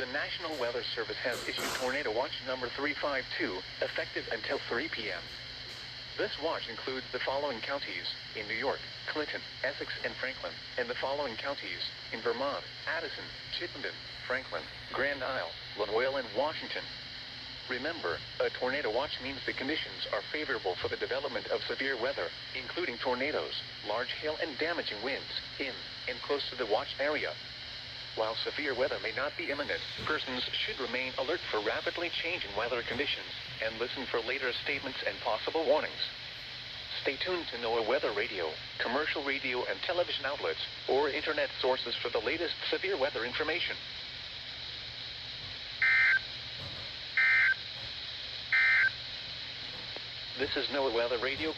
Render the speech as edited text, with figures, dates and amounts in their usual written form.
The National Weather Service has issued Tornado Watch number 352, effective until 3 p.m. This watch includes the following counties in New York: Clinton, Essex, and Franklin, and the following counties in Vermont: Addison, Chittenden, Franklin, Grand Isle, Lamoille, and Washington. Remember, a tornado watch means the conditions are favorable for the development of severe weather, including tornadoes, large hail, and damaging winds in and close to the watch area. While severe weather may not be imminent, persons should remain alert for rapidly changing weather conditions and listen for later statements and possible warnings. Stay tuned to NOAA Weather Radio, commercial radio and television outlets, or internet sources for the latest severe weather information. This is NOAA Weather Radio.